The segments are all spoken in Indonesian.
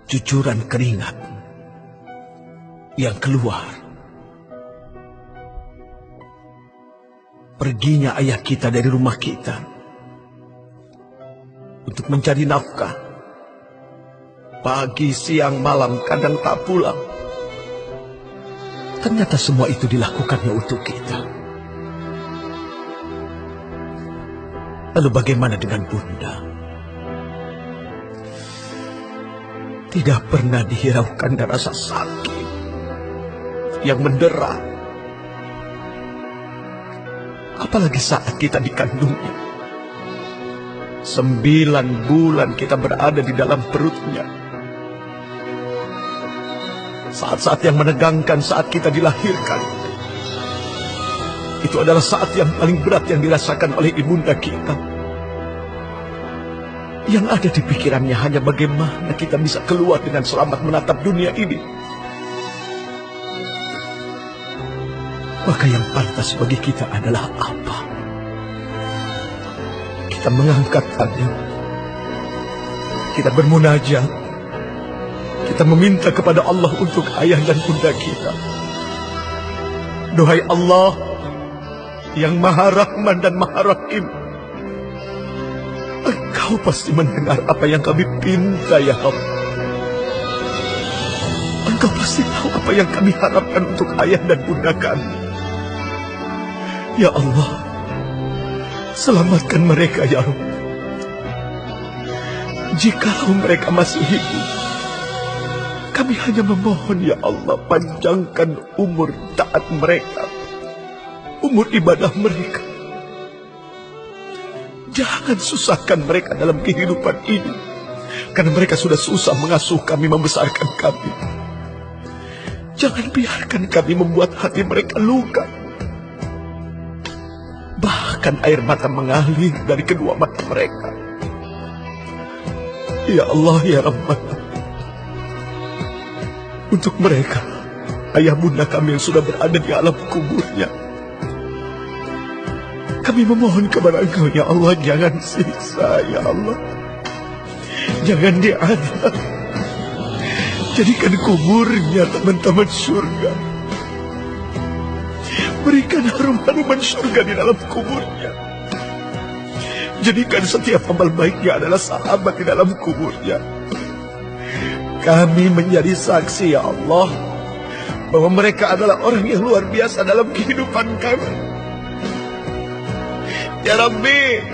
cucuran keringat yang keluar. Perginya ayah kita dari rumah kita untuk mencari nafkah. Pagi, siang, malam, kadang tak pulang. Ternyata semua itu dilakukannya untuk kita. Lalu bagaimana dengan Bunda? Tidak pernah dihiraukan rasa sakit yang mendera. Apalagi saat kita dikandungnya. 9 bulan kita berada di dalam perutnya. Saat-saat yang menegangkan saat kita dilahirkan. Itu adalah saat yang paling berat yang dirasakan oleh ibunda kita. Yang ada di pikirannya hanya bagaimana kita bisa keluar dengan selamat menatap dunia ini. Maka yang pantas bagi kita adalah apa? Kita mengangkat tangan. Kita bermunajat. Kita meminta kepada Allah untuk ayah dan bunda kita. Duhai Allah yang Maha Rahman dan Maha Rahim, Engkau pasti mendengar apa yang kami pinta, ya Allah. Engkau pasti tahu apa yang kami harapkan untuk ayah dan bunda kami. Ya Allah, selamatkan mereka, ya Allah. Jikalau mereka masih hidup, kami hanya memohon, ya Allah, panjangkan umur taat mereka, umur ibadah mereka. Jangan susahkan mereka dalam kehidupan ini, karena mereka sudah susah mengasuh kami, membesarkan kami. Jangan biarkan kami membuat hati mereka luka. Bahkan air mata mengalir dari kedua mata mereka. Ya Allah, ya Rabbana, untuk mereka, ayah bunda kami yang sudah berada di alam kuburnya, kami memohon kepada Engkau, ya Allah, jangan siksa, ya Allah. Jangan diadab. Jadikan kuburnya teman-teman surga. Berikan harum-haruman surga di dalam kuburnya. Jadikan setiap amal baiknya adalah sahabat di dalam kuburnya. Kami menjadi saksi, ya Allah, bahwa mereka adalah orang yang luar biasa dalam kehidupan kami. Ya Rabbi,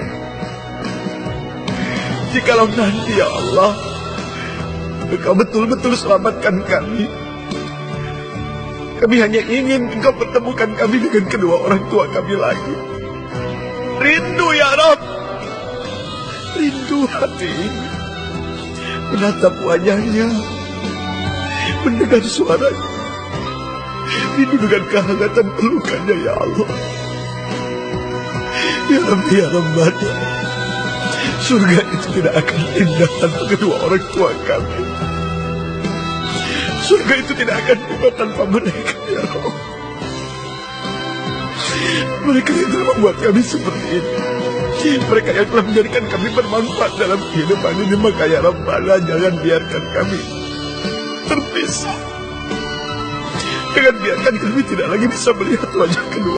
jikalau nanti, ya Allah, Engkau betul-betul selamatkan kami, kami hanya ingin Engkau pertemukan kami dengan kedua orang tua kami lagi. Rindu, ya Rabb, rindu hati ini, menatap wajahnya, mendengar suaranya, rindu dengan kehangatan pelukannya, ya Allah. Ya Rabbi, ya Rabbana, surga itu tidak akan indah tanpa kedua orang tua kami. Surga itu tidak akan tiba tanpa mereka, ya Allah. Mereka yang telah membuat kami seperti ini, mereka yang telah menjadikan kami bermanfaat dalam kehidupan ini. Maka ya Rabbana, jangan biarkan kami terpisah. Jangan biarkan kami tidak lagi bisa melihat wajah kedua